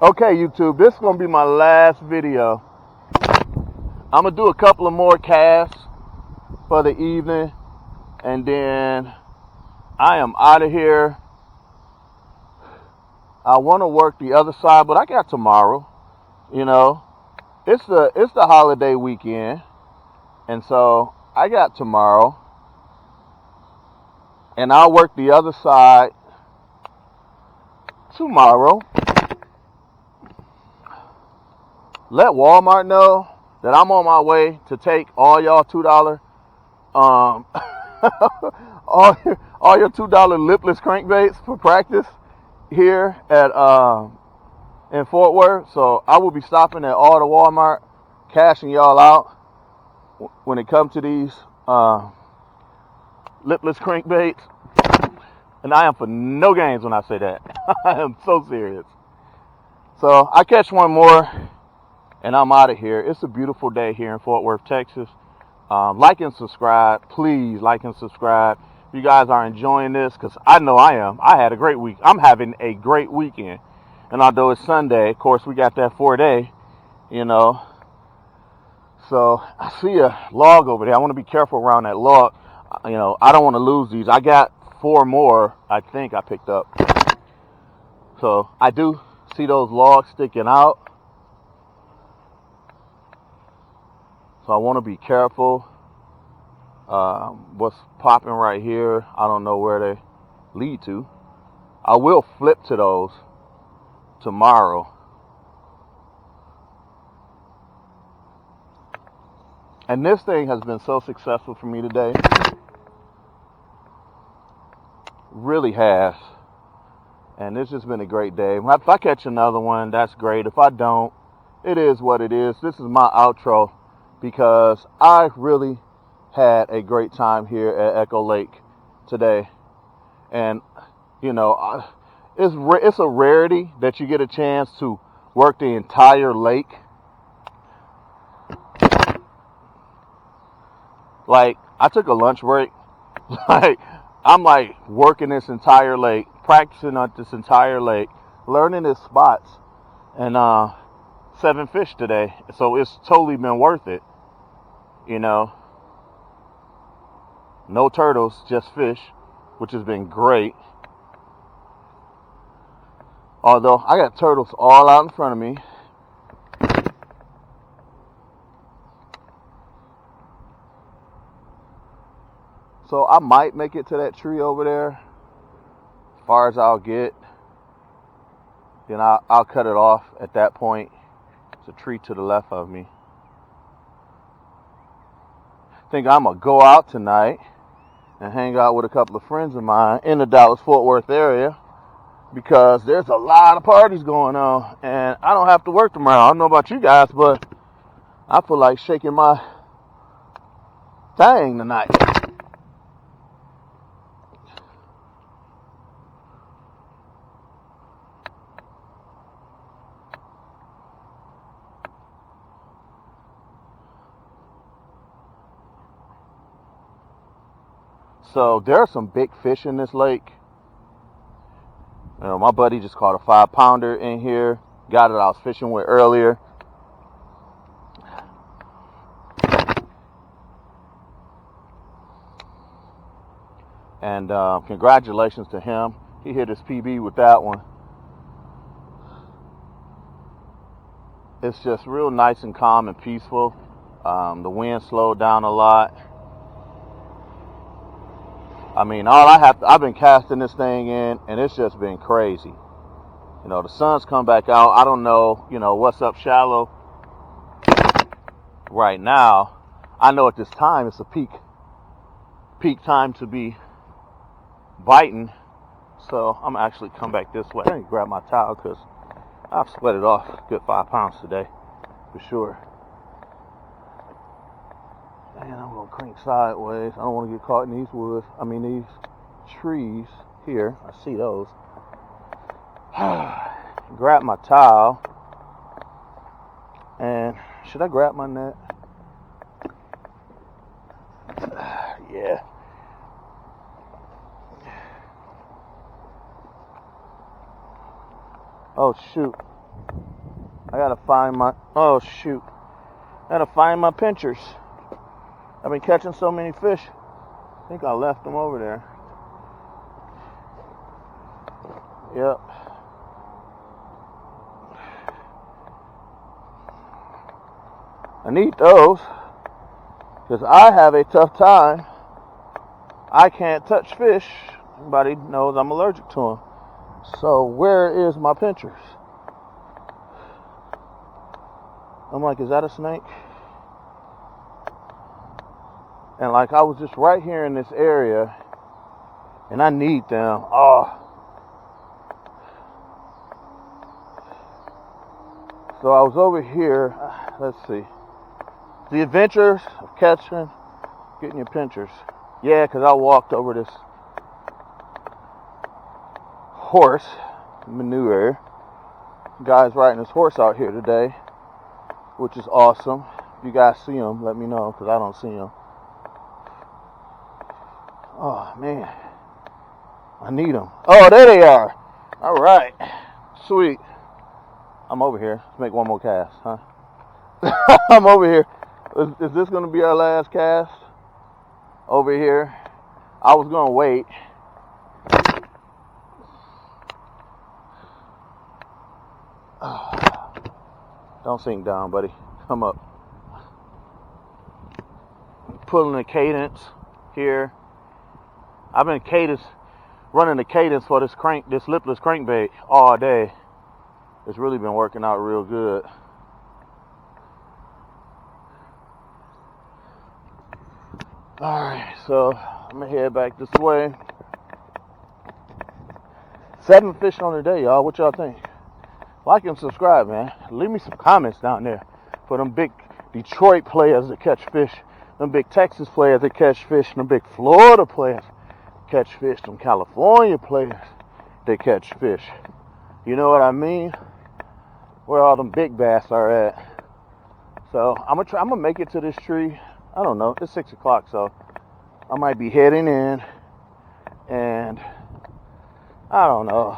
Okay, YouTube, this is going to be my last video. I'm going to do a couple of more casts for the evening, and then I am out of here. I want to work the other side, but I got tomorrow. You know, it's the holiday weekend, and so I got tomorrow, and I'll work the other side tomorrow. Let Walmart know that I'm on my way to take all y'all $2 all your $2 lipless crankbaits for practice here at in Fort Worth. So I will be stopping at all the Walmart, cashing y'all out when it comes to these lipless crankbaits. And I am for no games when I say that. I am so serious. So I catch one more and I'm out of here. It's a beautiful day here in Fort Worth, Texas. Like and subscribe. Please like and subscribe. If you guys are enjoying this, because I know I am. I had a great week. I'm having a great weekend. And although it's Sunday, of course, we got that 4-day, you know. So I see a log over there. I want to be careful around that log. You know, I don't want to lose these. I got 4 more, I think I picked up. So I do see those logs sticking out. So I want to be careful. What's popping right here, I don't know where they lead to. I will flip to those tomorrow. And this thing has been so successful for me today. Really has. And it's just been a great day. If I catch another one, that's great. If I don't, it is what it is. This is my outro, because I really had a great time here at Echo Lake today. And, you know, it's a rarity that you get a chance to work the entire lake. Like, I took a lunch break. I'm working this entire lake, practicing on this entire lake, learning its spots, and 7 fish today. So it's totally been worth it, you know. No turtles, just fish, which has been great. Although I got turtles all out in front of me. So I might make it to that tree over there, as far as I'll get. Then I'll cut it off at that point. It's a tree to the left of me. I think I'm going to go out tonight and hang out with a couple of friends of mine in the Dallas-Fort Worth area, because there's a lot of parties going on, and I don't have to work tomorrow. I don't know about you guys, but I feel like shaking my thing tonight. So there are some big fish in this lake. You know, my buddy just caught a 5-pounder in here. Guy that I was fishing with earlier. And congratulations to him. He hit his PB with that one. It's just real nice and calm and peaceful. The wind slowed down a lot. I mean, I've been casting this thing in, and it's just been crazy. You know, the sun's come back out. I don't know, you know, what's up shallow right now. I know at this time it's a peak time to be biting. So I'm actually come back this way. I need to grab my towel, because I've sweated off a good 5 pounds today, for sure. And I'm going to crank sideways. I don't want to get caught in these trees here. I see those. Grab my towel. And should I grab my net? Yeah. Oh, shoot. I gotta find my, oh shoot. I gotta find my pinchers. I've been catching so many fish. I think I left them over there. Yep. I need those because I have a tough time. I can't touch fish. Everybody knows I'm allergic to them. So where is my pinchers? I'm like, is that a snake? And like, I was just right here in this area and I need them. Oh. So I was over here. Let's see. The adventures of catching, getting your pinchers. Yeah, because I walked over this horse manure. Guy's riding his horse out here today, which is awesome. If you guys see him, let me know, because I don't see him. Oh, man. I need them. Oh, there they are. All right. Sweet. I'm over here. Let's make one more cast, huh? I'm over here. Is this going to be our last cast? Over here. I was going to wait. Don't sink down, buddy. Come up. Pulling the cadence here. I've been running the cadence for this lipless crankbait all day. It's really been working out real good. Alright, so I'm gonna head back this way. 7 fish on the day, y'all. What y'all think? Like and subscribe, man. Leave me some comments down there for them big Detroit players that catch fish, them big Texas players that catch fish, them big Florida players that catch fish, them California players that catch fish. You know what I mean? Where all them big bass are at. So I'm gonna make it to this tree. I don't know. It's 6 o'clock, so I might be heading in, and I don't know.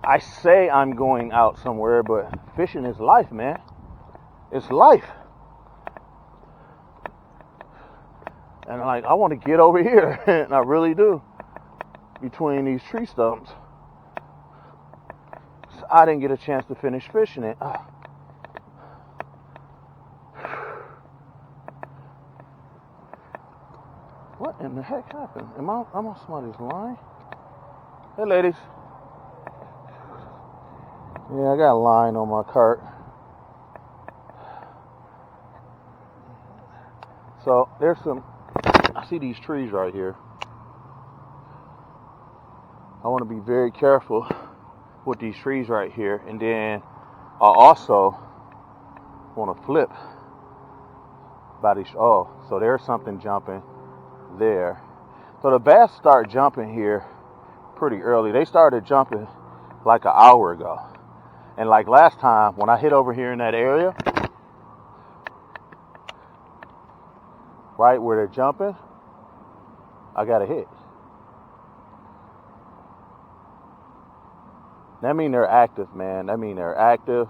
I say I'm going out somewhere, but fishing is life, man. It's life. And like, I want to get over here, and I really do, between these tree stumps. So I didn't get a chance to finish fishing it. What in the heck happened? I'm on somebody's line? Hey, ladies. Yeah, I got a line on my cart. So there's I see these trees right here. I want to be very careful with these trees right here. And then I also want to flip by these. Oh, so there's something jumping there. So the bass start jumping here pretty early. They started jumping like an hour ago. And like last time when I hit over here in that area, right where they're jumping, I got a hit. That mean they're active, man. That mean they're active,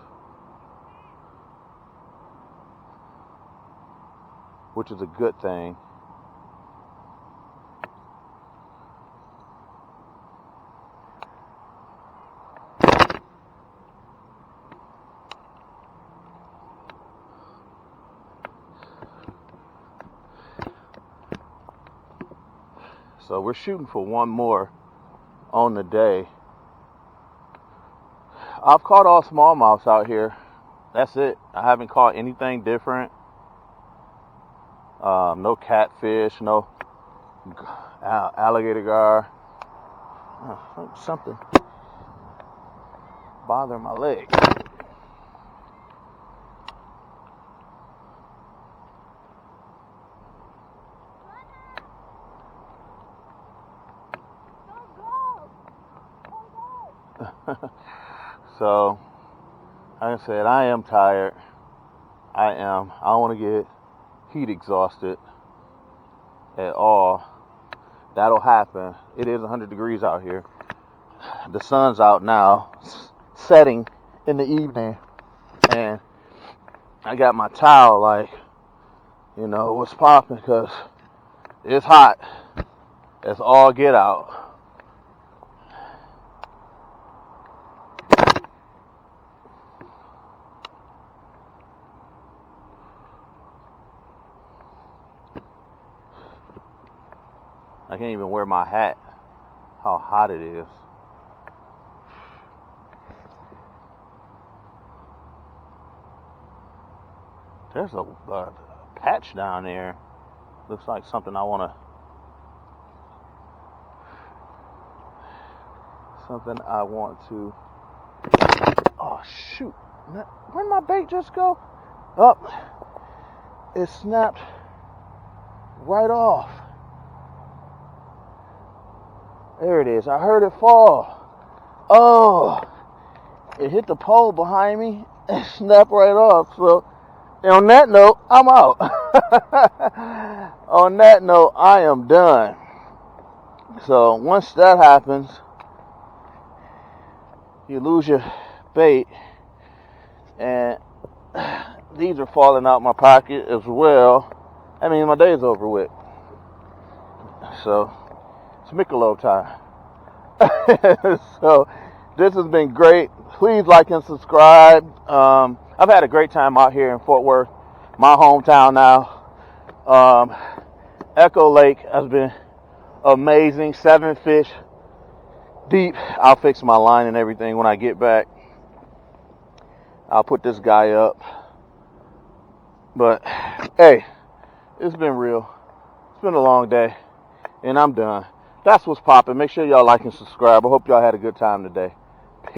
which is a good thing. So we're shooting for one more on the day. I've caught all smallmouths out here. That's it. I haven't caught anything different. No catfish, no alligator gar. Something bothering my leg. So, like I said, I am tired. I don't want to get heat exhausted at all. That'll happen. It is 100 degrees out here. the sun's out now, setting in the evening, and I got my towel, like, you know, what's popping, because it's hot. It's all get out. I can't even wear my hat. How hot it is. There's a patch down there. Looks like something I want to. Oh shoot! Where'd my bait just go? Oh, it snapped right off. There it is. I heard it fall. Oh, it hit the pole behind me and snapped right off. So, and on that note, I'm out. On that note, I am done. So once that happens, you lose your bait, and these are falling out my pocket as well. I mean, my day's over with. So it's Michelob time. So this has been great. Please like and subscribe. I've had a great time out here in Fort Worth, my hometown now. Echo Lake has been amazing. 7 fish deep. I'll fix my line and everything when I get back. I'll put this guy up. But hey, it's been real. It's been a long day, and I'm done. That's what's popping. Make sure y'all like and subscribe. I hope y'all had a good time today.